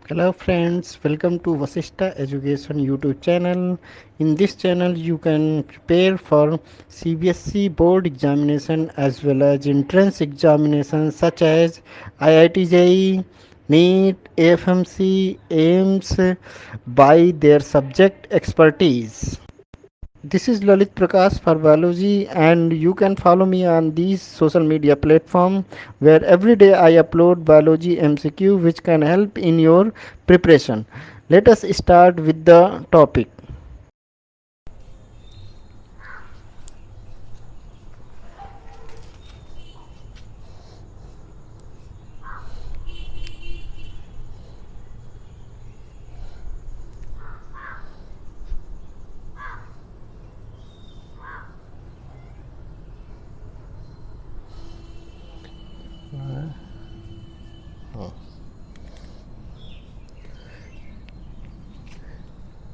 Hello friends, welcome to Vasishta Education YouTube channel. In this channel you can prepare for CBSE board examination as well as entrance examinations such as IIT JEE, NEET, AFMC, AIMS by their subject expertise. This is Lalit Prakash for biology, and you can follow me on these social media platform where every day I upload biology MCQ which can help in your preparation. Let us start with the topic.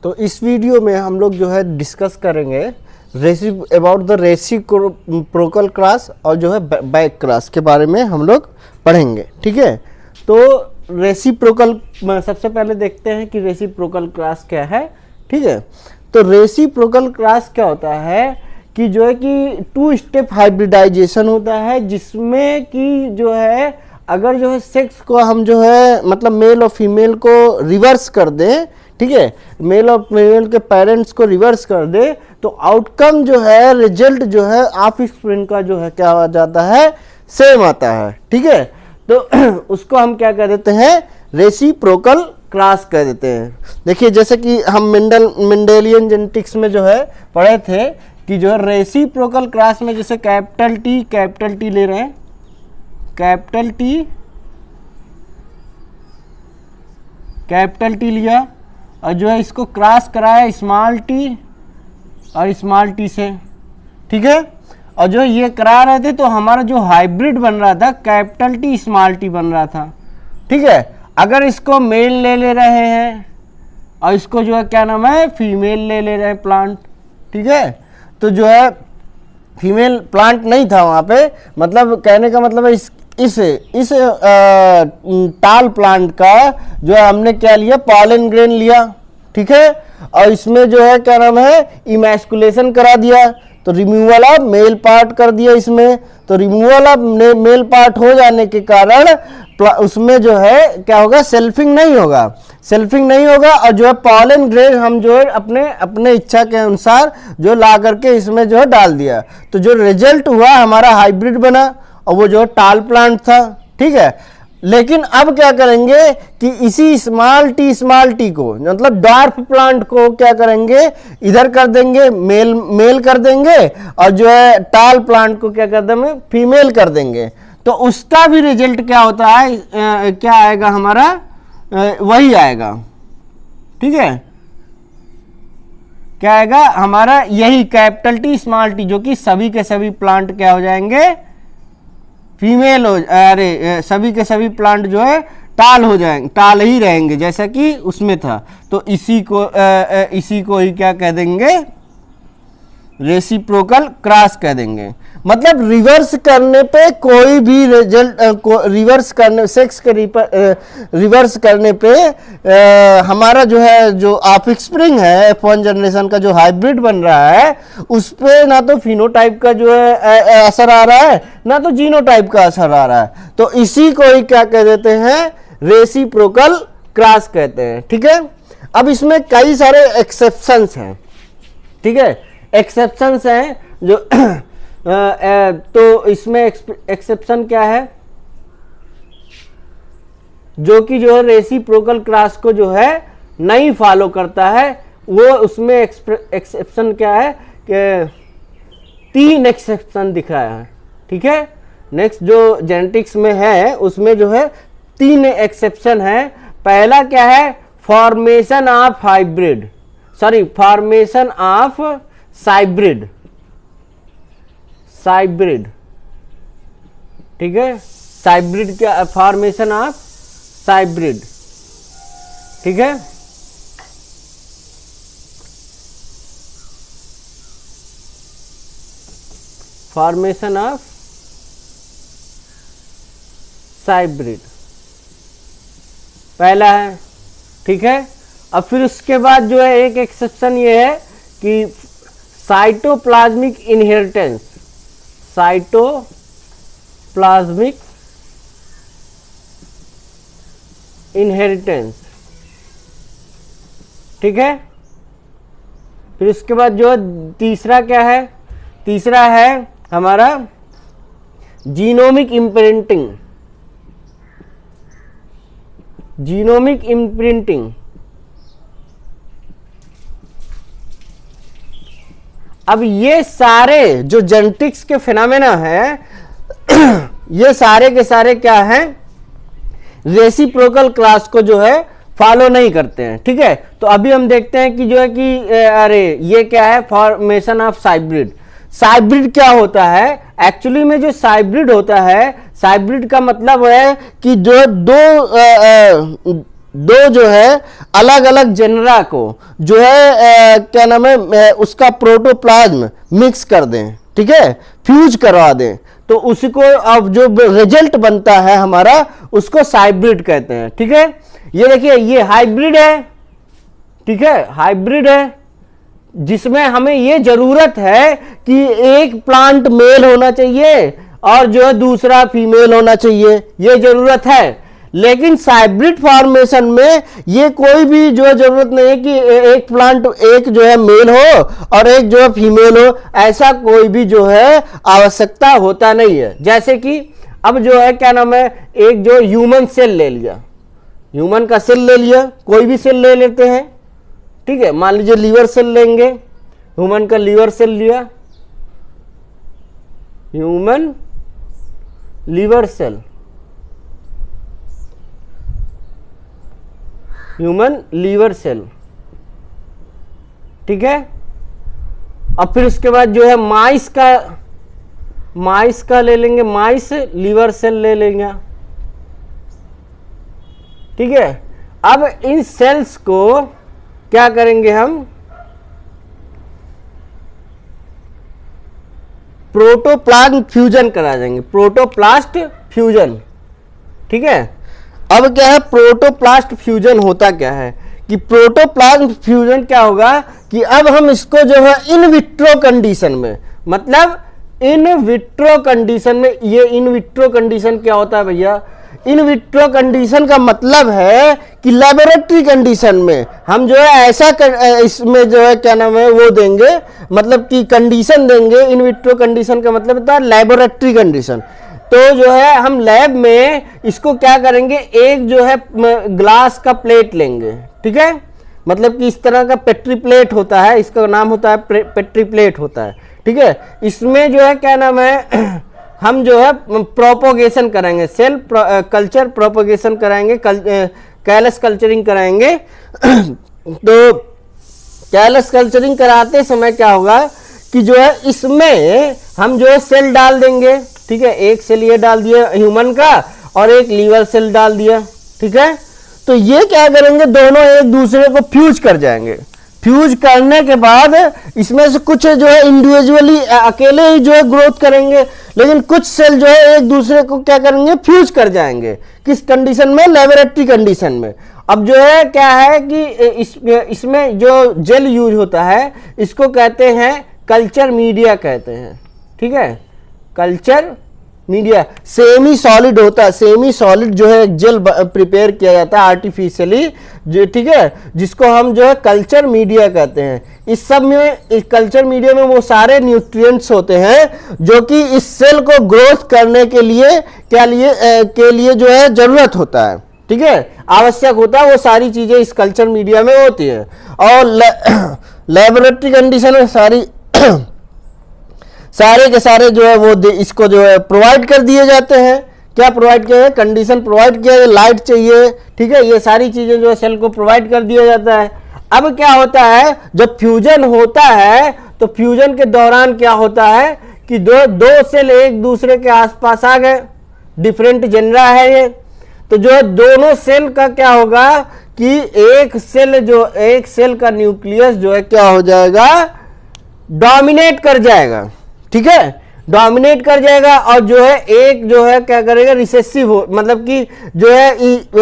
तो इस video में हम लोग जो है discuss करेंगे about the reciprocal cross और जो है बैक क्रॉस के बारे में हम लोग पढ़ेंगे। ठीक है, तो रेसिप्रोकल सबसे पहले देखते हैं कि रेसिप्रोकल क्रॉस क्या है। ठीक है, तो रेसिप्रोकल क्रॉस क्या होता है कि जो है कि टू स्टेप हाइब्रिडाइजेशन होता है, जिसमें कि जो है अगर जो है सेक्स को हम जो है मतलब मेल और फीमेल को रिवर्स कर दें, ठीक है, मेल और फीमेल के पेरेंट्स को रिवर्स कर दे तो आउटकम जो है रिजल्ट जो है ऑफ स्प्रिंग का जो है क्या आ जाता है, सेम आता है। ठीक है, तो उसको हम क्या कह देते हैं, रेसिप्रोकल क्रॉस कह देते हैं। देखिए जैसे कि हम मेंडेलियन जेनेटिक्स में जो है पढ़े थे कि जो है रेसिप्रोकल क्रॉस में जैसे कैपिटल टी ले रहे हैं, कैपिटल टी लिया और जो है इसको क्रॉस कराया स्मॉल टी और स्मॉल टी से। ठीक है, और जो ये करा रहे थे तो हमारा जो हाइब्रिड बन रहा था कैपिटल टी स्मॉल टी बन रहा था। ठीक है, अगर इसको मेल ले रहे हैं और इसको जो है क्या नाम है, फीमेल ले रहे हैं प्लांट। ठीक है, तो जो है फीमेल प्लांट नहीं था वहाँ पे, मतलब कहने का मतलब है इस टाल प्लांट का जो है हमने क्या लिया, पॉलन ग्रेन लिया। ठीक है, और इसमें जो है क्या नाम है, इमैस्कुलेशन करा दिया, तो रिमूवल ऑफ मेल पार्ट कर दिया इसमें। तो रिमूवल ऑफ मेल पार्ट हो जाने के कारण उसमें जो है क्या होगा, सेल्फिंग नहीं होगा और जो है पॉलन ग्रेन हम जो है अपने इच्छा के अनुसार जो ला करके इसमें जो है डाल दिया, तो जो रिजल्ट हुआ हमारा हाइब्रिड बना और वो जो है टाल प्लांट था। ठीक है, लेकिन अब क्या करेंगे कि इसी स्मॉल टी को मतलब डॉर्फ प्लांट को क्या करेंगे, इधर कर देंगे, मेल कर देंगे और जो है टाल प्लांट को क्या कर देंगे, फीमेल कर देंगे। तो उसका भी रिजल्ट क्या होता है, क्या आएगा हमारा, वही आएगा। ठीक है, क्या आएगा हमारा, यही कैपिटल टी स्मॉल टी, जो कि सभी के सभी प्लांट क्या हो जाएंगे, फीमेल हो, अरे सभी के सभी प्लांट जो है टाल हो जाएंगे, टाल ही रहेंगे जैसा कि उसमें था। तो इसी को ही क्या कह देंगे, रेसिप्रोकल क्रॉस कह देंगे। मतलब रिवर्स करने पे कोई भी रिजल्ट रिवर्स करने सेक्स के रिवर्स करने पे हमारा जो है जो ऑफ स्प्रिंग है F1 जनरेशन का जो हाइब्रिड बन रहा है, उस पे ना तो फिनोटाइप का जो है असर आ रहा है, ना तो जीनोटाइप का असर आ रहा है। तो इसी को ही क्या कह देते हैं, रेसिप्रोकल क्रॉस कहते हैं। ठीक है, अब इसमें कई सारे एक्सेप्शंस हैं। ठीक है, एक्सेप्शंस हैं जो तो इसमें एक्सेप्शन क्या है, जो कि जो है रेसिप्रोकल क्रॉस को जो है नहीं फॉलो करता है, वो उसमें एक्सेप्शन क्या है कि 3 एक्सेप्शन दिख रहा है। ठीक है, नेक्स्ट जो जेनेटिक्स में है उसमें जो है 3 एक्सेप्शन है। पहला क्या है, फॉर्मेशन ऑफ साइब्रिड। ठीक है, साइब्रिड क्या, फॉर्मेशन ऑफ साइब्रिड। ठीक है, फॉर्मेशन ऑफ साइब्रिड पहला है। ठीक है। अब फिर उसके बाद जो है एक एक्सेप्शन ये है कि साइटोप्लाज्मिक इनहेरिटेंस, साइटोप्लाज्मिक इनहेरिटेंस, ठीक है। फिर उसके बाद जो तीसरा क्या है, तीसरा है हमारा जीनोमिक इम्प्रिंटिंग, जीनोमिक इम्प्रिंटिंग। अब ये सारे जो जेनेटिक्स के फिनोमेना है ये सारे के सारे क्या हैं, रेसिप्रोकल क्लास को जो है फॉलो नहीं करते हैं, ठीक है। तो अभी हम देखते हैं कि जो है कि अरे ये क्या है, फॉर्मेशन ऑफ साइब्रिड। साइब्रिड क्या होता है, एक्चुअली में जो साइब्रिड होता है, साइब्रिड का मतलब है कि जो दो जो है अलग अलग जेनरा को जो है क्या नाम है उसका प्रोटोप्लाज्म मिक्स कर दें, ठीक है, फ्यूज करवा दें, तो उसी को अब जो रिजल्ट बनता है हमारा उसको साइब्रिड कहते हैं, ठीक है। ये देखिए ये हाइब्रिड है, ठीक है, हाइब्रिड है जिसमें हमें ये जरूरत है कि एक प्लांट मेल होना चाहिए और जो है दूसरा फीमेल होना चाहिए, ये जरूरत है। लेकिन हाइब्रिड फॉर्मेशन में ये कोई भी जो है जरूरत नहीं है कि एक प्लांट एक जो है मेल हो और एक जो है फीमेल हो, ऐसा कोई भी जो है आवश्यकता होता नहीं है। जैसे कि अब जो है क्या नाम है, एक जो ह्यूमन सेल ले लिया, ह्यूमन का सेल ले लिया, कोई भी सेल ले लेते हैं, ठीक है, मान लीजिए लीवर सेल लेंगे, ह्यूमन का लीवर सेल लिया, human liver cell, human liver cell, ठीक है। अब फिर उसके बाद जो है माइस का ले लेंगे, माइस लीवर सेल ले लेंगे, ठीक है। अब इन सेल्स को क्या करेंगे हम, प्रोटोप्लाज्म फ्यूजन करा देंगे, प्रोटोप्लास्ट फ्यूजन, ठीक है। अब क्या है, प्रोटोप्लास्ट फ्यूजन होता क्या है कि प्रोटोप्लाज्म फ्यूजन क्या होगा कि अब हम इसको जो है इन विट्रो कंडीशन में, मतलब इन विट्रो कंडीशन में, ये इन विट्रो कंडीशन क्या होता है भैया, इन विट्रो कंडीशन का मतलब है कि लेबोरेटरी कंडीशन में हम जो है ऐसा इसमें जो है क्या नाम है वो देंगे, मतलब कि कंडीशन देंगे। इन विट्रो कंडीशन का मतलब होता है लेबोरेटरी कंडीशन। तो जो है हम लैब में इसको क्या करेंगे, एक जो है ग्लास का प्लेट लेंगे, ठीक है, मतलब कि इस तरह का पेट्री प्लेट होता है, इसका नाम होता है पेट्री प्लेट होता है, ठीक है। इसमें जो है क्या नाम है हम जो है प्रोपोगेशन कराएंगे, सेल कल्चर प्रोपोगेशन कराएंगे, कैलस कल्चरिंग कराएंगे। तो कैलस कल्चरिंग कराते समय क्या होगा कि जो है इसमें हम जो है सेल डाल देंगे, ठीक है, एक सेल ये डाल दिया ह्यूमन का और एक लीवर सेल डाल दिया, ठीक है। तो ये क्या करेंगे, दोनों एक दूसरे को फ्यूज कर जाएंगे। फ्यूज करने के बाद इसमें से कुछ जो है इंडिविजुअली अकेले ही जो है ग्रोथ करेंगे, लेकिन कुछ सेल जो है एक दूसरे को क्या करेंगे, फ्यूज कर जाएंगे। किस कंडीशन में, लेबोरेटरी कंडीशन में। अब जो है क्या है कि इसमें जो जेल यूज होता है इसको कहते हैं कल्चर मीडिया कहते हैं, ठीक है, कल्चर मीडिया। सेमी सॉलिड होता है, सेमी सॉलिड जो है जेल प्रिपेयर किया जाता है आर्टिफिशियली, जो ठीक है, जिसको हम जो है कल्चर मीडिया कहते हैं। इस सब में, इस कल्चर मीडिया में वो सारे न्यूट्रिएंट्स होते हैं जो कि इस सेल को ग्रोथ करने के लिए जो है जरूरत होता है, ठीक है, आवश्यक होता है, वो सारी चीजें इस कल्चर मीडिया में होती है। और लेबोरेटरी कंडीशन में सारे के सारे जो है वो इसको जो है प्रोवाइड कर दिए जाते हैं। क्या प्रोवाइड किया है, कंडीशन प्रोवाइड किया है, लाइट चाहिए, ठीक है, ये सारी चीजें जो है सेल को प्रोवाइड कर दिया जाता है। अब क्या होता है, जब फ्यूजन होता है तो फ्यूजन के दौरान क्या होता है कि दो सेल एक दूसरे के आसपास आ गए, डिफरेंट जेनरा है ये, तो जो है दोनों सेल का क्या होगा कि एक सेल का न्यूक्लियस जो है क्या हो जाएगा, डोमिनेट कर जाएगा, ठीक है, डोमिनेट कर जाएगा और जो है एक जो है क्या करेगा, रिसेसिव हो, मतलब कि जो है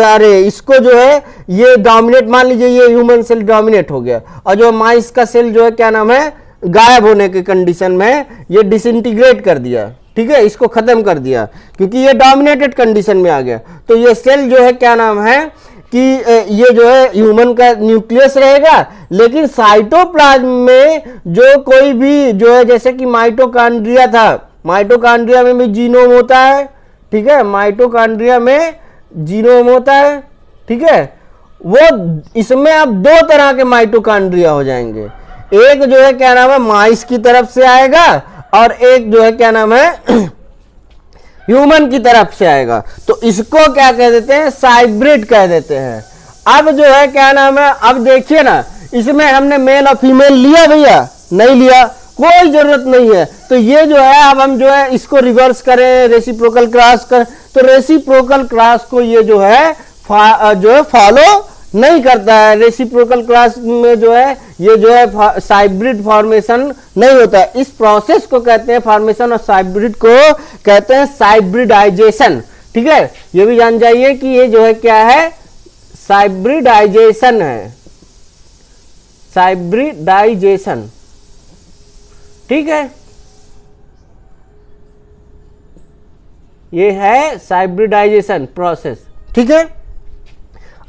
अरे इसको जो है ये डोमिनेट, मान लीजिए ये ह्यूमन सेल डोमिनेट हो गया और जो माइस का सेल जो है क्या नाम है, गायब होने के कंडीशन में ये डिसइंटीग्रेट कर दिया, ठीक है, इसको खत्म कर दिया क्योंकि ये डोमिनेटेड कंडीशन में आ गया। तो ये सेल जो है क्या नाम है कि ये जो है ह्यूमन का न्यूक्लियस रहेगा, लेकिन साइटोप्लाज्म में जो कोई भी जो है, जैसे कि माइटोकॉन्ड्रिया था, माइटोकॉन्ड्रिया में भी जीनोम होता है, ठीक है, माइटोकॉन्ड्रिया में जीनोम होता है, ठीक है, वो इसमें अब दो तरह के माइटोकॉन्ड्रिया हो जाएंगे, एक जो है क्या नाम है माइस की तरफ से आएगा और एक जो है क्या नाम है ह्यूमन की तरफ से आएगा। तो इसको क्या कह देते हैं, साइब्रिड कह देते हैं। अब जो है क्या नाम है, अब देखिए ना, इसमें हमने मेल और फीमेल लिया भैया, नहीं लिया, कोई जरूरत नहीं है। तो ये जो है अब हम जो है इसको रिवर्स करें, रेसिप्रोकल क्रॉस कर, तो रेसिप्रोकल क्रॉस को ये जो है फॉलो नहीं करता है। रेसिप्रोकल क्रॉस में जो है ये जो है साइब्रिड फॉर्मेशन नहीं होता है। इस प्रोसेस को कहते हैं, फॉर्मेशन और साइब्रिड को कहते हैं साइब्रिडाइजेशन, ठीक है, ये भी जान जाइए कि ये जो है क्या है, साइब्रिडाइजेशन है, साइब्रिडाइजेशन, ठीक है, ये है साइब्रिडाइजेशन प्रोसेस, ठीक है।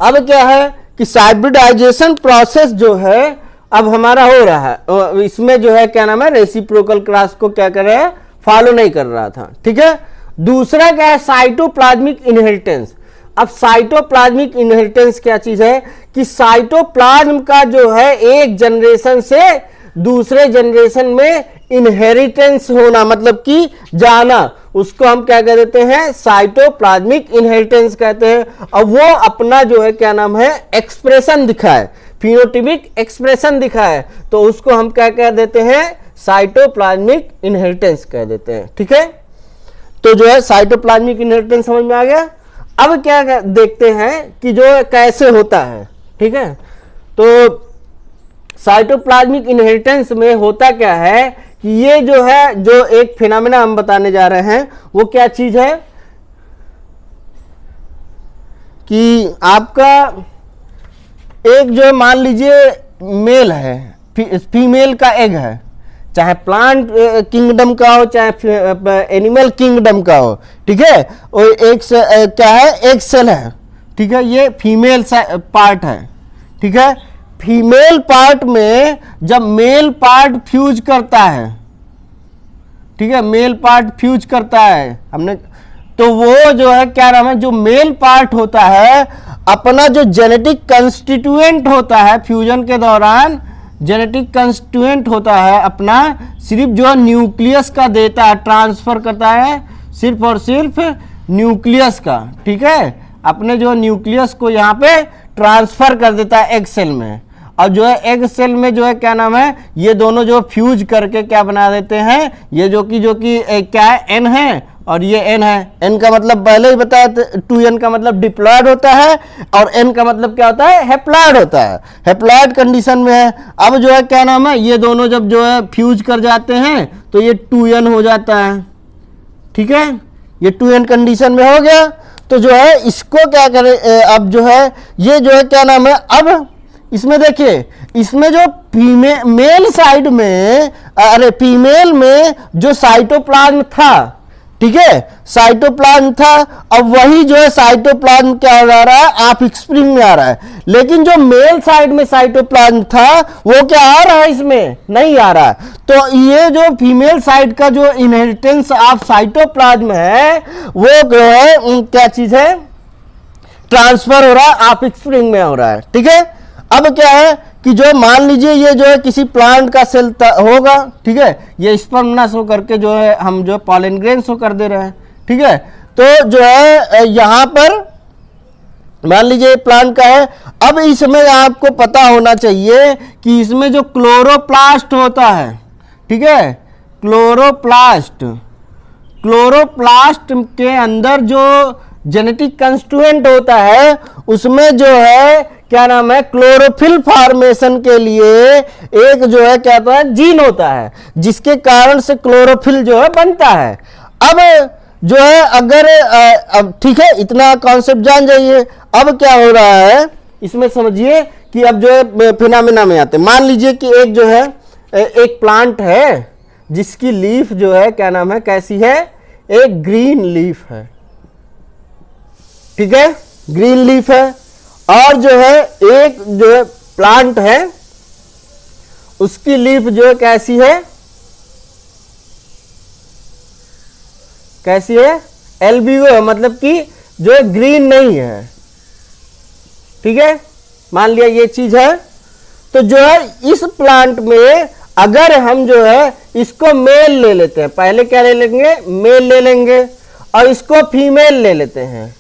अब क्या है कि साइब्रिडाइजेशन प्रोसेस जो है अब हमारा हो रहा है, इसमें जो है क्या नाम है, रेसिप्रोकल क्रॉस को क्या कर रहा है, फॉलो नहीं कर रहा था, ठीक है। दूसरा क्या है, साइटोप्लाज्मिक इनहेरिटेंस। अब साइटोप्लाज्मिक इनहेरिटेंस क्या चीज है कि साइटोप्लाज्म का जो है एक जनरेशन से दूसरे जनरेशन में इनहेरिटेंस होना, मतलब कि जाना, उसको हम क्या कह देते हैं, साइटोप्लाज्मिक इनहेरिटेंस कहते हैं। और वो अपना जो है क्या नाम है, एक्सप्रेशन दिखाए, फिनोटिपिक एक्सप्रेशन दिखाए, तो उसको हम क्या कह देते हैं, साइटोप्लाज्मिक इनहेरिटेंस कह देते हैं, ठीक है। तो जो है साइटोप्लाज्मिक इनहेरिटेंस समझ में आ गया। अब क्या देखते हैं कि जो कैसे होता है, ठीक है। तो साइटोप्लाज्मिक इनहेरिटेंस में होता क्या है कि ये जो है, जो एक फिनोमेना हम बताने जा रहे हैं, वो क्या चीज है कि आपका एक जो मान लीजिए मेल है, फीमेल का एग है, चाहे प्लांट किंगडम का हो चाहे एनिमल किंगडम का हो, ठीक है, और एक क्या है, एग सेल है, ठीक है, ये फीमेल पार्ट है, ठीक है। फीमेल पार्ट में जब मेल पार्ट फ्यूज करता है, ठीक है, मेल पार्ट फ्यूज करता है हमने, तो वो जो है क्या नाम है, जो मेल पार्ट होता है अपना जो जेनेटिक कंस्टिट्यूएंट होता है फ्यूजन के दौरान, जेनेटिक कंस्टिट्यूएंट होता है अपना, सिर्फ जो न्यूक्लियस का देता है, ट्रांसफर करता है सिर्फ और सिर्फ न्यूक्लियस का, ठीक है, अपने जो न्यूक्लियस को यहाँ पे ट्रांसफर कर देता है एग सेल में। और जो है एग सेल में जो है क्या नाम है, ये दोनों जो फ्यूज करके क्या बना देते हैं, ये जो कि क्या है, एन है और ये एन है। एन का मतलब पहले ही बताया, 2n का मतलब डिप्लॉयड होता है और एन का मतलब क्या होता है, हैप्लॉयड होता है, हैप्लॉयड कंडीशन में है। अब जो है क्या नाम है, ये दोनों जब जो है फ्यूज कर जाते हैं तो ये 2n हो जाता है, ठीक है, ये 2n कंडीशन में हो गया। तो जो है इसको क्या करें, अब जो है ये जो है क्या नाम है, अब इसमें देखिए, इसमें जो मेल साइड में, अरे फीमेल में जो साइटोप्लाज्म था, ठीक है, साइटोप्लाज्म था, अब वही जो है साइटोप्लाज्म क्या हो रहा है, आप स्प्रिंग में आ रहा है। लेकिन जो मेल साइड में साइटोप्लाज्म था वो क्या आ रहा है, इसमें नहीं आ रहा है। तो ये जो फीमेल साइड का जो इनहेरिटेंस ऑफ साइटोप्लाज्म है वो जो है क्या चीज है, ट्रांसफर हो रहा है, आप स्प्रिंग में हो रहा है, ठीक है। अब क्या है कि जो मान लीजिए ये जो है किसी प्लांट का सेल होगा, ठीक है, ये स्पर्म शो करके जो है हम जो पॉलन ग्रेन शो कर दे रहे हैं, ठीक है। तो जो है यहाँ पर मान लीजिए प्लांट का है। अब इसमें आपको पता होना चाहिए कि इसमें जो क्लोरोप्लास्ट होता है, ठीक है, क्लोरोप्लास्ट के अंदर जो जेनेटिक कंस्टिट्यूएंट होता है उसमें जो है क्या नाम है, क्लोरोफिल फॉर्मेशन के लिए एक जो है क्या होता है, जीन होता है, जिसके कारण से क्लोरोफिल जो है बनता है। अब जो है अगर अब ठीक है, इतना कॉन्सेप्ट जान जाइए। अब क्या हो रहा है इसमें समझिए कि अब जो है फिनोमेना में आते हैं। मान लीजिए कि एक जो है एक प्लांट है जिसकी लीफ जो है क्या नाम है, कैसी है, एक ग्रीन लीफ है, ठीक है, ग्रीन लीफ है। और जो है एक जो है प्लांट है उसकी लीफ जो है कैसी है, कैसी है, एल्बिगो है, मतलब कि जो है ग्रीन नहीं है, ठीक है, मान लिया ये चीज है। तो जो है इस प्लांट में अगर हम जो है इसको मेल ले लेते हैं, पहले क्या ले लेंगे, मेल ले लेंगे, और इसको फीमेल ले लेते हैं,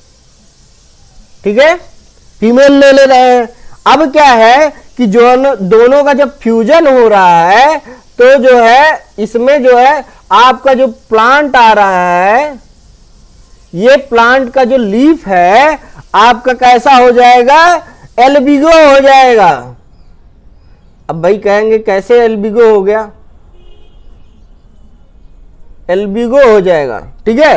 ठीक है, फीमेल ले ले रहे हैं। अब क्या है कि जो दोनों का जब फ्यूजन हो रहा है तो जो है इसमें जो है आपका जो प्लांट आ रहा है, ये प्लांट का जो लीफ है आपका कैसा हो जाएगा, एल्बिगो हो जाएगा। अब भाई कहेंगे कैसे एल्बिगो हो गया, एल्बिगो हो जाएगा, ठीक है।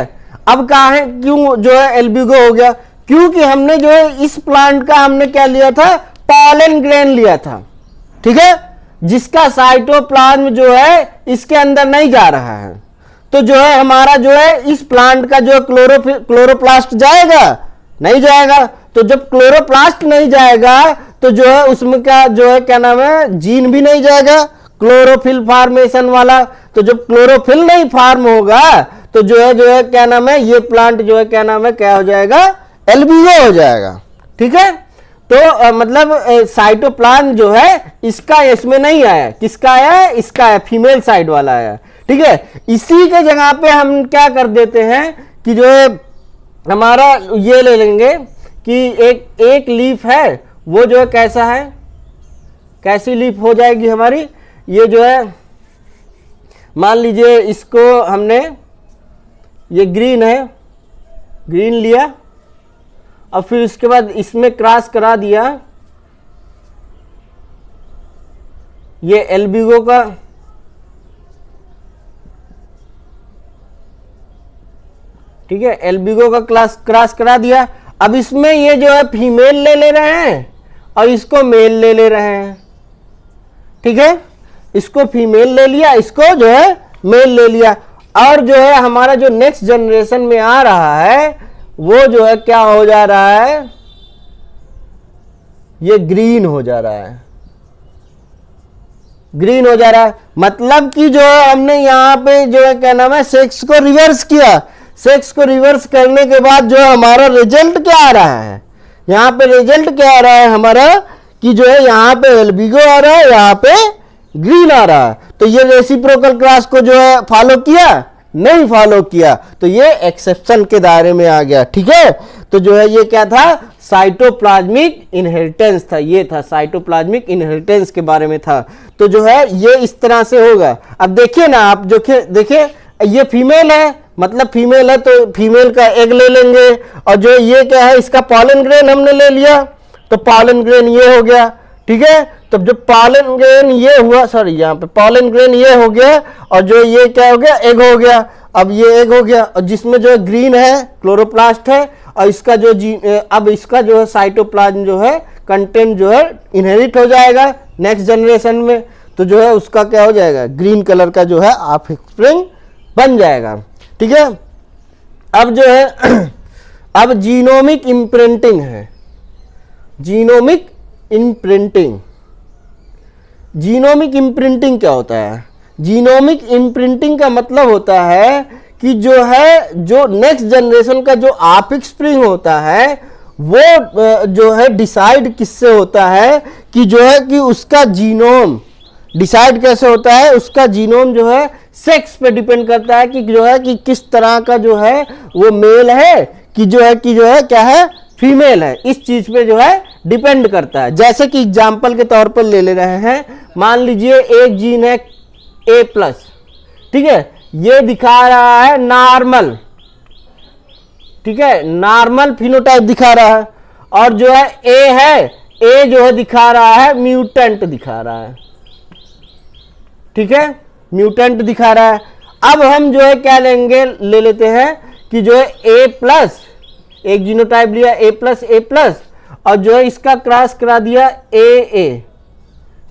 अब कहा है क्यों जो है एल्बिगो हो गया, क्योंकि हमने जो है इस प्लांट का हमने क्या लिया था, पॉलन ग्रेन लिया था, ठीक है, जिसका साइटोप्लाज्म जो है इसके अंदर नहीं जा रहा है। तो जो है हमारा जो है इस प्लांट का जो क्लोरोप्लास्ट जाएगा, नहीं जाएगा। तो जब क्लोरोप्लास्ट नहीं जाएगा तो जो है उसमें क्या जो है क्या नाम है, जीन भी नहीं जाएगा क्लोरोफिल फॉर्मेशन वाला। तो जब क्लोरोफिल नहीं फॉर्म होगा तो जो है क्या नाम है, ये प्लांट जो है क्या नाम है, क्या हो जाएगा, एल्बिगो हो जाएगा, ठीक है। तो मतलब साइटोप्लाज्म जो है इसका इसमें नहीं आया, किसका आया है, इसका है, फीमेल साइड वाला आया, ठीक है। इसी के जगह पे हम क्या कर देते हैं कि जो है हमारा ये ले लेंगे कि एक लीफ है, वो जो है कैसा है, कैसी लीफ हो जाएगी हमारी, ये जो है मान लीजिए इसको हमने, ये ग्रीन है, ग्रीन लिया, और फिर उसके बाद इसमें क्रॉस करा दिया ये एल्बिगो का, ठीक है, एल्बिगो का क्रॉस करा दिया। अब इसमें ये जो है फीमेल ले रहे हैं और इसको मेल ले रहे हैं, ठीक है, इसको फीमेल ले लिया, इसको जो है मेल ले लिया। और जो है हमारा जो नेक्स्ट जनरेशन में आ रहा है वो जो है क्या हो जा रहा है, ये ग्रीन हो जा रहा है, ग्रीन हो जा रहा है। मतलब कि जो है हमने यहां पे जो है क्या नाम है, सेक्स को रिवर्स किया। सेक्स को रिवर्स करने के बाद जो हमारा रिजल्ट क्या आ रहा है, यहां पे रिजल्ट क्या आ रहा है हमारा, कि जो है यहां पे एल्बिगो आ रहा है, यहां पे ग्रीन आ रहा है। तो ये रेसिप्रोकल क्रॉस को जो है फॉलो किया, नहीं फॉलो किया, तो ये एक्सेप्शन के दायरे में आ गया, ठीक है। तो जो है ये क्या था, साइटोप्लाज्मिक इनहेरिटेंस था, ये था साइटोप्लाज्मिक इनहेरिटेंस के बारे में था। तो जो है ये इस तरह से होगा। अब देखिए ना आप, जो देखिए ये फीमेल है, मतलब फीमेल है तो फीमेल का एग ले लेंगे, और जो ये क्या है, इसका पॉलन ग्रेन हमने ले लिया, तो पॉलन ग्रेन ये हो गया, ठीक है। तो जब पॉलन ग्रेन ये हुआ, सॉरी यहाँ पे पॉलन ग्रेन ये हो गया, और जो ये क्या हो गया, एग हो गया। अब ये एग हो गया, और जिसमें जो है ग्रीन है, क्लोरोप्लास्ट है, और इसका जो अब इसका जो है साइटोप्लाज्म जो है कंटेंट जो है इनहेरिट हो जाएगा नेक्स्ट जनरेशन में। तो जो है उसका क्या हो जाएगा, ग्रीन कलर का जो है ऑफ स्प्रिंग बन जाएगा, ठीक है। अब जो है अब जीनोमिक इम्प्रिंटिंग है, जीनोमिक इम्प्रिंटिंग। जीनोमिक इम्प्रिंटिंग क्या होता है, जीनोमिक इम्प्रिंटिंग का मतलब होता है कि जो है जो नेक्स्ट जनरेशन का जो ऑफ स्प्रिंग होता है वो जो है डिसाइड किससे होता है, कि जो है कि उसका जीनोम डिसाइड कैसे होता है, उसका जीनोम जो है सेक्स पे डिपेंड करता है, कि जो है कि किस तरह का जो है वो मेल है, कि जो है क्या है, फीमेल है, इस चीज पे जो है डिपेंड करता है। जैसे कि एग्जाम्पल के तौर पर ले रहे हैं, मान लीजिए एक जीन है A+, ठीक है, ये दिखा रहा है नॉर्मल, ठीक है, नॉर्मल फिनोटाइप दिखा रहा है, और जो है A है ए जो है दिखा रहा है म्यूटेंट दिखा रहा है, ठीक है, म्यूटेंट दिखा रहा है। अब हम जो है क्या लेंगे, ले लेते हैं कि जो है ए प्लस, एक जीनोटाइप लिया ए प्लस और जो है इसका क्रॉस करा दिया ए,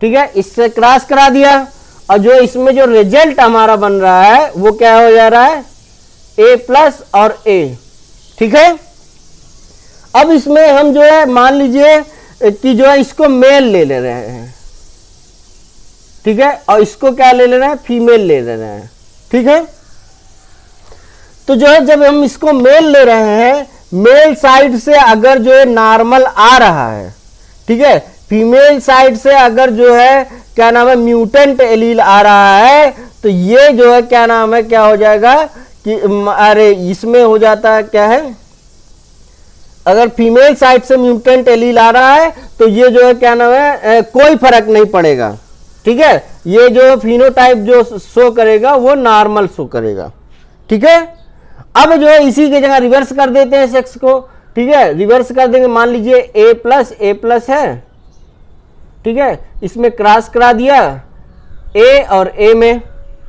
ठीक है, इससे क्रॉस करा दिया और जो इसमें जो रिजल्ट हमारा बन रहा है वो क्या हो जा रहा है, ए प्लस और ए, ठीक है। अब इसमें हम जो है मान लीजिए कि जो है इसको मेल ले रहे हैं, ठीक है, और इसको क्या ले रहे हैं, फीमेल ले रहे हैं, ठीक है। तो जो है जब हम इसको मेल ले रहे हैं, मेल साइड से अगर जो है नॉर्मल आ रहा है, ठीक है, फीमेल साइड से अगर जो है क्या नाम है म्यूटेंट एलील आ रहा है, तो ये जो है क्या नाम है, क्या हो जाएगा कि अरे इसमें हो जाता है क्या है, अगर फीमेल साइड से म्यूटेंट एलील आ रहा है तो ये जो है क्या नाम है कोई फर्क नहीं पड़ेगा, ठीक है, ये जो फिनोटाइप जो शो करेगा वो नॉर्मल शो करेगा, ठीक है। अब जो है इसी की जगह रिवर्स कर देते हैं सेक्स को, ठीक है, रिवर्स कर देंगे, मान लीजिए ए प्लस है, ठीक है, इसमें क्रॉस करा दिया ए और ए में,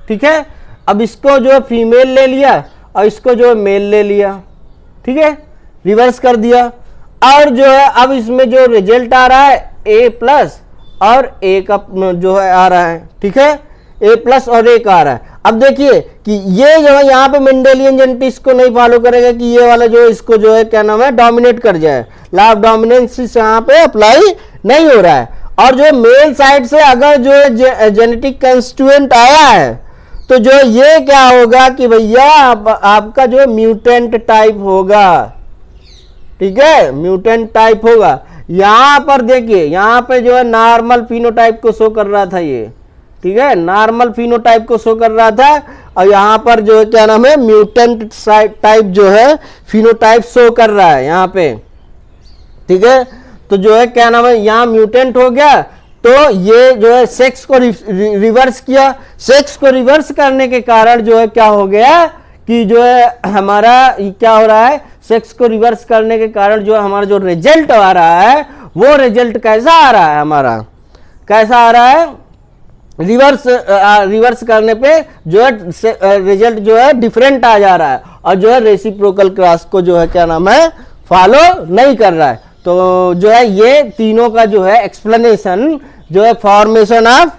ठीक है। अब इसको जो है फीमेल ले लिया और इसको जो है मेल ले लिया, ठीक है, रिवर्स कर दिया और जो है अब इसमें जो रिजल्ट आ रहा है ए प्लस और ए का जो है आ रहा है, ठीक है, ए प्लस और ए का आ रहा है। अब देखिए कि ये जो है यहाँ पे मेंडेलियन जेनेटिक्स को नहीं फॉलो करेगा कि ये वाला जो इसको जो है क्या नाम है डोमिनेट कर जाए, लॉ ऑफ डोमिनेंस यहाँ पे अप्लाई नहीं हो रहा है। और जो मेल साइड से अगर जो है जेनेटिक कंस्टिट्यूएंट आया है तो जो ये क्या होगा कि भैया आपका जो है म्यूटेंट टाइप होगा, ठीक है, म्यूटेंट टाइप होगा। यहां पर देखिए, यहां पे जो है नॉर्मल फिनोटाइप को शो कर रहा था ये, ठीक है, नॉर्मल फिनोटाइप को शो कर रहा था और यहां पर जो है क्या नाम है म्यूटेंट टाइप जो है फिनोटाइप शो कर रहा है यहां पे, ठीक है। तो जो है क्या नाम है यहां म्यूटेंट हो गया, तो ये जो है सेक्स को रिवर्स किया, सेक्स को रिवर्स करने के कारण जो है क्या हो गया कि जो है हमारा क्या हो रहा है, सेक्स को रिवर्स करने के कारण जो हमारा जो रिजल्ट आ रहा है वो रिजल्ट कैसा आ रहा है, हमारा कैसा आ रहा है, रिवर्स करने पे जो है रिजल्ट जो है डिफरेंट आ जा रहा है और जो है रेसिप्रोकल क्रॉस को जो है क्या नाम है फॉलो नहीं कर रहा है। तो जो है ये तीनों का जो है एक्सप्लेनेशन जो है फॉर्मेशन ऑफ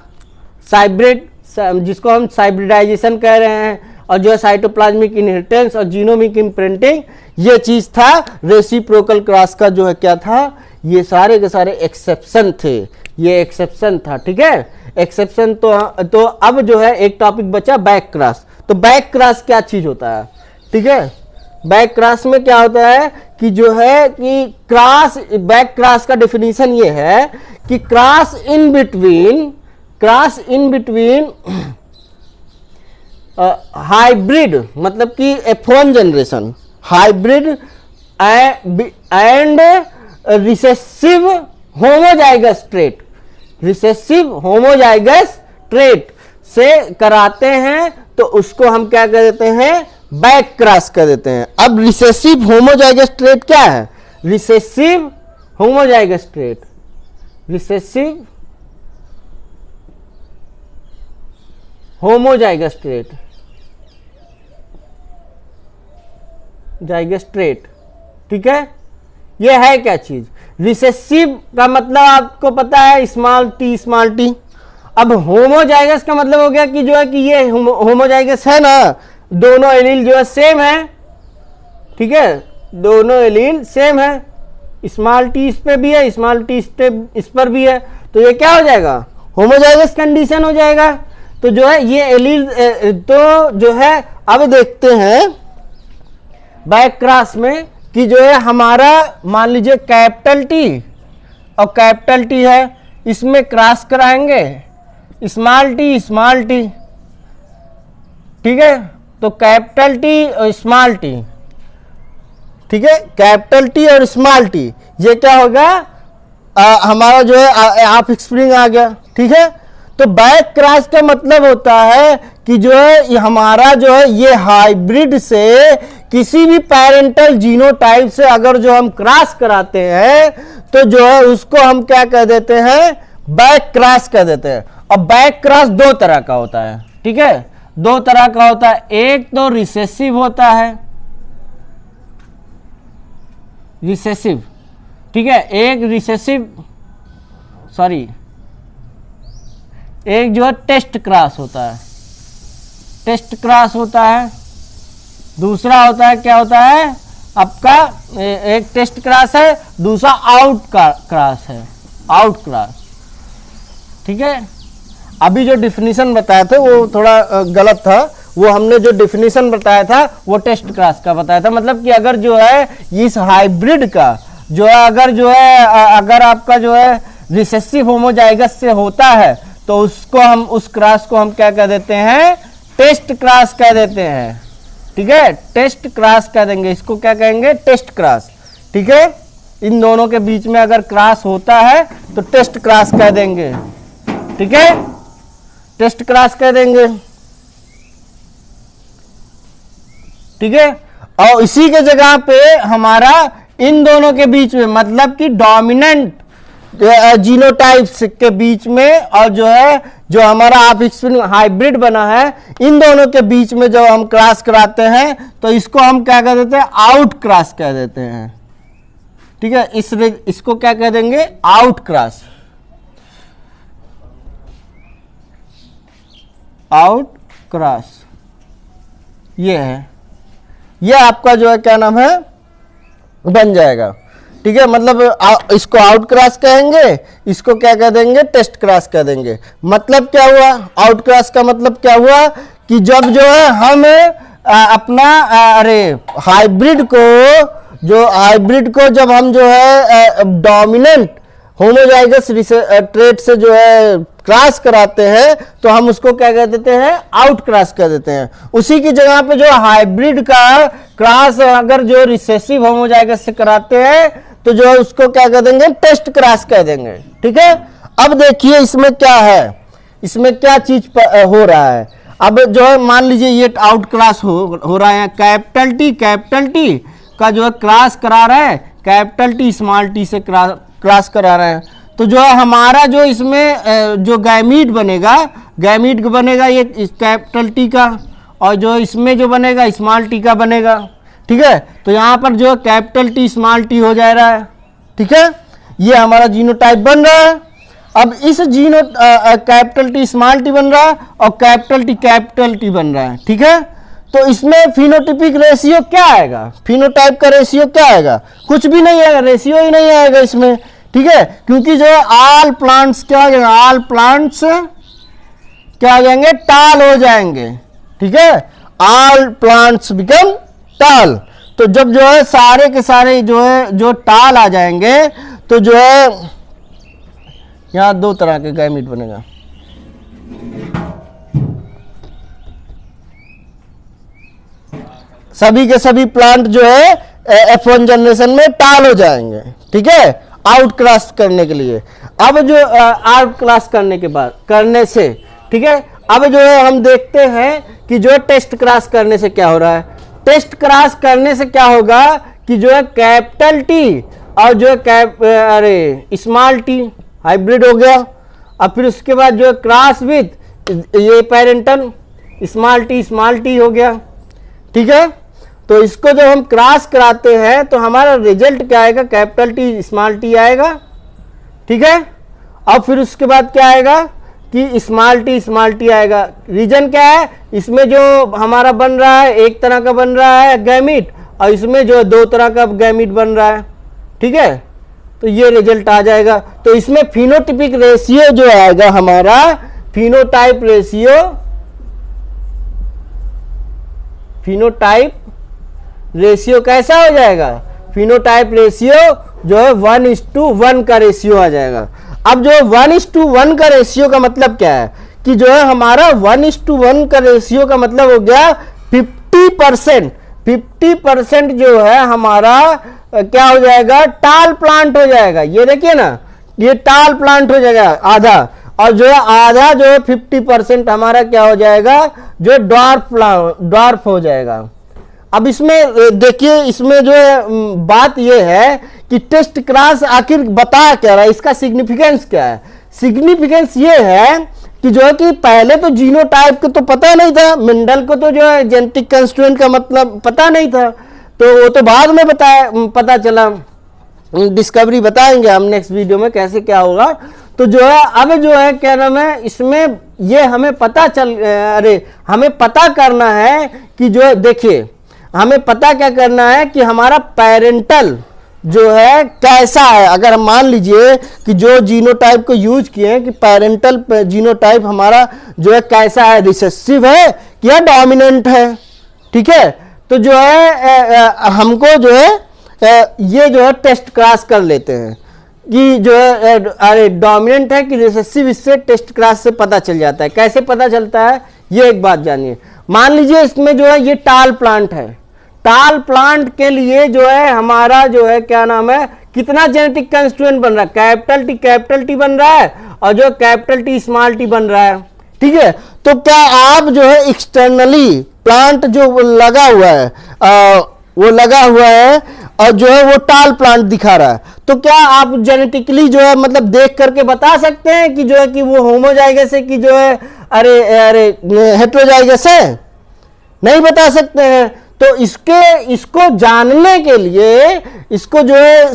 साइब्रिड, जिसको हम साइब्रिडाइजेशन कह रहे हैं, और जो है साइटोप्लाज्मिक इनहेरिटेंस और जीनोमिक इम्प्रिंटिंग, ये चीज था। रेसिप्रोकल क्रॉस का जो है क्या था, ये सारे के सारे एक्सेप्शन थे, ये एक्सेप्शन था, ठीक है, एक्सेप्शन। तो अब जो है एक टॉपिक बचा बैक क्रॉस। तो बैक क्रॉस क्या चीज होता है, ठीक है, बैक क्रॉस में क्या होता है कि जो है कि क्रॉस, बैक क्रॉस का डेफिनेशन ये है कि क्रॉस इन बिटवीन हाइब्रिड, मतलब कि F1 generation, hybrid and recessive homozygous trait, recessive homozygous trait से कराते हैं तो उसको हम क्या कर देते हैं, बैक क्रॉस कर देते हैं। अब रिसेसिव होमोजाइगस ट्रेट क्या है, recessive homozygous trait, recessive homozygous trait, zygous trait, ठीक है, ये है क्या चीज, रिसेसिव का मतलब आपको पता है स्मॉल टी। अब होमोजाइगस का मतलब हो गया कि जो है कि ये होमोजाइगस है ना, दोनों एलील जो है सेम है, ठीक है, दोनों एलील सेम है, स्मॉल टी इस पे भी है, स्मॉल टी इस पर भी है, तो ये क्या हो जाएगा, होमोजाइगस कंडीशन हो जाएगा। तो जो है ये एलील, तो जो है अब देखते हैं बैक क्रॉस में कि जो है हमारा मान लीजिए कैपिटल टी और कैपिटल टी है, इसमें क्रॉस कराएंगे स्मॉल टी, ठीक है, तो कैपिटल टी और स्मॉल टी, ठीक है, कैपिटल टी और स्मॉल टी, ये क्या होगा, हमारा जो है आप स्प्रिंग आ गया, ठीक है। तो बैक क्रॉस का मतलब होता है कि जो है हमारा जो है ये हाइब्रिड से किसी भी पेरेंटल जीनोटाइप से अगर जो हम क्रॉस कराते हैं तो जो है उसको हम क्या कह देते हैं, बैक क्रॉस कह देते हैं। और बैक क्रॉस दो तरह का होता है, ठीक है, दो तरह का होता है। एक तो रिसेसिव होता है, रिसेसिव, ठीक है, एक रिसेसिव, सॉरी, एक जो है टेस्ट क्रॉस होता है, टेस्ट क्रॉस होता है। दूसरा होता है, क्या होता है आपका, एक टेस्ट क्रॉस है, दूसरा आउट क्रॉस है, आउट क्रॉस, ठीक है। अभी जो डिफिनीशन बताया था वो थोड़ा गलत था, वो हमने जो डिफिनीशन बताया था वो टेस्ट क्रॉस का बताया था। मतलब कि अगर जो है इस हाइब्रिड का जो है अगर जो है अगर आपका जो है रिसेसिव होमोजाइगस से होता है तो उसको हम, उस क्रॉस को हम क्या कह देते हैं, टेस्ट क्रॉस कह देते हैं, ठीक है, टेस्ट क्रॉस कह देंगे इसको, क्या कहेंगे, टेस्ट क्रॉस, ठीक है। इन दोनों के बीच में अगर क्रॉस होता है तो टेस्ट क्रॉस कह देंगे, ठीक है, टेस्ट क्रॉस कह देंगे, ठीक है। और इसी के जगह पे हमारा इन दोनों के बीच में, मतलब कि डोमिनेंट जीनोटाइप्स के बीच में और जो है जो हमारा आप हाइब्रिड बना है, इन दोनों के बीच में जब हम क्रॉस कराते हैं तो इसको हम क्या कह देते हैं, आउट क्रॉस कह देते हैं, ठीक है। इसको क्या कह देंगे, आउट क्रॉस, आउट क्रॉस, ये है, ये आपका जो है क्या नाम है, बन जाएगा, ठीक है। मतलब इसको आउट क्रॉस कहेंगे, इसको क्या कह देंगे, टेस्ट क्रॉस कह देंगे। मतलब क्या हुआ, आउट क्रॉस का मतलब क्या हुआ कि जब जो है हम अपना अरे हाइब्रिड को जब हम जो है डोमिनेंट होमोजाइगस ट्रेट से जो है क्रॉस कराते हैं तो हम उसको क्या कह देते हैं, आउट क्रॉस कह देते हैं। उसी की जगह पे जो हाइब्रिड का क्रॉस अगर जो रिसेसिव होमोजाइगस से कराते हैं तो जो है उसको क्या कह देंगे, टेस्ट क्रॉस कह देंगे, ठीक है। अब देखिए इसमें क्या है, इसमें क्या चीज हो रहा है। अब जो है मान लीजिए ये आउट क्रॉस हो रहा है, कैपिटल टी का जो है क्रॉस करा रहा है, कैपिटल टी स्मॉल टी से क्रॉस करा रहे हैं, तो जो है हमारा जो इसमें जो गैमीट बनेगा ये कैपिटल टी का, और जो इसमें जो बनेगा स्मॉल टी का बनेगा, ठीक है। तो यहाँ पर जो कैपिटल टी स्मॉल टी हो जा रहा है, ठीक है, ये हमारा जीनोटाइप बन रहा है। अब इस कैपिटल टी स्मॉल टी बन रहा है और कैपिटल टी बन रहा है, ठीक है। तो इसमें फिनोटिपिक रेशियो क्या आएगा, फिनोटाइप का रेशियो क्या आएगा, कुछ भी नहीं आएगा, रेशियो ही नहीं आएगा इसमें, ठीक है। क्योंकि जो ऑल प्लांट्स क्या हो जाएंगे, ऑल प्लांट्स क्या हो जाएंगे, टाल हो जाएंगे, ठीक है, ऑल प्लांट्स बिकम टाल। तो जब जो है सारे के सारे जो है जो टाल आ जाएंगे तो जो है यहां दो तरह के गैमीट बनेगा, सभी के सभी प्लांट जो है F1 जनरेशन में टाल हो जाएंगे, ठीक है, आउट क्रॉस करने के लिए। अब जो आउट क्रॉस करने से, ठीक है, अब जो है हम देखते हैं कि जो है टेस्ट क्रॉस करने से क्या हो रहा है। टेस्ट क्रॉस करने से क्या होगा कि जो है कैपिटल टी और जो है स्मॉल टी हाइब्रिड हो गया, और फिर उसके बाद जो है क्रॉस विथ ये पेरेंटल स्मॉल टी हो गया, ठीक है। तो इसको जब हम क्रॉस कराते हैं तो हमारा रिजल्ट क्या आएगा, कैपिटल टी स्मॉल टी आएगा, ठीक है। और फिर उसके बाद क्या आएगा कि स्मॉल टी आएगा। रीजन क्या है, इसमें जो हमारा बन रहा है एक तरह का बन रहा है गैमीट, और इसमें जो दो तरह का गैमीट बन रहा है, ठीक है। तो ये रिजल्ट आ जाएगा। तो इसमें फिनोटिपिक रेशियो जो आएगा हमारा, फिनोटाइप रेशियो कैसा हो जाएगा, फिनोटाइप रेशियो जो है 1:1 का रेशियो आ जाएगा। अब जो 1:1 का रेशियो का मतलब क्या है कि जो है हमारा 1:1 का रेशियो का मतलब हो गया 50% जो है हमारा क्या हो जाएगा, टाल प्लांट हो जाएगा। ये देखिए ना, ये टाल प्लांट हो जाएगा आधा, और जो है आधा जो है 50% हमारा क्या हो जाएगा, जो ड्वार्फ हो जाएगा। अब इसमें देखिए, इसमें जो है बात ये है कि टेस्ट क्रॉस आखिर बता क्या रहा है, इसका सिग्निफिकेंस क्या है। सिग्निफिकेंस ये है कि जो है कि पहले तो जीनोटाइप को तो पता नहीं था, मेंडल को तो जो है जेनेटिक कंस्ट्रेंट का मतलब पता नहीं था, तो वो तो बाद में पता चला। डिस्कवरी बताएंगे हम नेक्स्ट वीडियो में कैसे क्या होगा। तो जो है अब जो है क्या नाम है, इसमें ये हमें हमें पता करना है कि जो है, देखिए हमें पता क्या करना है कि हमारा पेरेंटल जो है कैसा है। अगर हम मान लीजिए कि जो जीनोटाइप को यूज किए हैं कि पेरेंटल जीनोटाइप हमारा जो है कैसा है, रिसेसिव है या डोमिनेंट है, ठीक है। तो जो है हमको जो है ये जो है टेस्ट क्रॉस कर लेते हैं कि जो है अरे डोमिनेंट है कि रिसेसिव, इससे टेस्ट क्रॉस से पता चल जाता है। कैसे पता चलता है ये एक बात जानिए। मान लीजिए इसमें जो है ये टाल प्लांट है, टाल प्लांट के लिए जो है हमारा जो है क्या नाम है, कितना जेनेटिक कंस्टिट्यूएंट बन रहा है, कैपिटल टी बन रहा है और जो कैपिटल टी स्मॉल टी बन रहा है, ठीक है। तो क्या आप जो है एक्सटर्नली प्लांट जो लगा हुआ है वो लगा हुआ है और जो है वो टाल प्लांट दिखा रहा है, तो क्या आप जेनेटिकली जो है मतलब देख करके बता सकते हैं कि जो है कि वो होमोजाइगस है कि जो है अरे हेटेरोजाइगस है? नहीं बता सकते हैं। तो इसको जानने के लिए, इसको जो है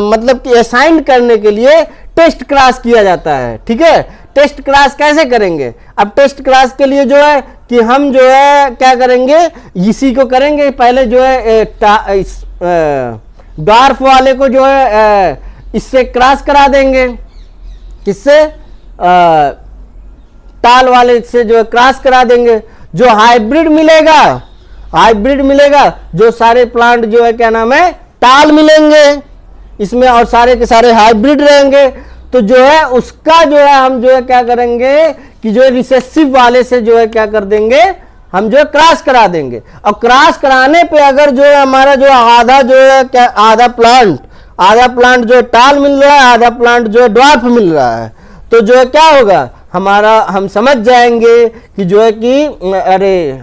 मतलब कि असाइन करने के लिए टेस्ट क्रॉस किया जाता है, ठीक है। टेस्ट क्रॉस कैसे करेंगे? अब टेस्ट क्रॉस के लिए जो है कि हम जो है क्या करेंगे, इसी को करेंगे पहले जो है डॉर्फ वाले को जो है इससे क्रॉस करा देंगे, किससे, टाल वाले से जो है क्रॉस करा देंगे। जो हाइब्रिड मिलेगा जो सारे प्लांट जो है क्या नाम है टाल मिलेंगे इसमें और सारे के सारे हाइब्रिड रहेंगे। तो जो है उसका जो है हम जो है क्या करेंगे कि जो है रिसेसिव वाले से जो है क्या कर देंगे, हम जो है क्रॉस करा देंगे। और क्रॉस कराने पे अगर जो है हमारा जो आधा जो है क्या आधा प्लांट जो है टाल मिल रहा है, आधा प्लांट जो है ड्वार्फ मिल रहा है, तो जो है क्या होगा हमारा, हम समझ जाएंगे कि जो है कि अरे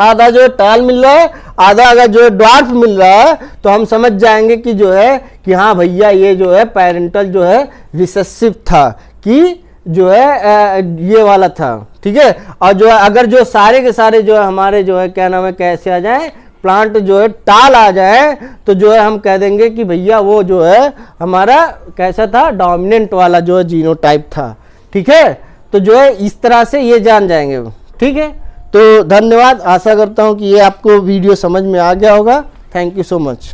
आधा जो है टाल मिल रहा है, आधा अगर जो है ड्वार्फ मिल रहा है, तो हम समझ जाएंगे कि जो है कि हाँ भैया ये जो है पेरेंटल जो है रिसेसिव था, कि जो है ये वाला था, ठीक है। और जो है अगर जो सारे के सारे जो है हमारे जो है क्या नाम है कैसे आ जाए, प्लांट जो है टाल आ जाए, तो जो है हम कह देंगे कि भैया वो जो है हमारा कैसा था, डोमिनेंट वाला जो है जीनोटाइप था, ठीक है। तो जो है इस तरह से ये जान जाएंगे, ठीक है। तो धन्यवाद, आशा करता हूँ कि ये आपको वीडियो समझ में आ गया होगा। Thank you so much.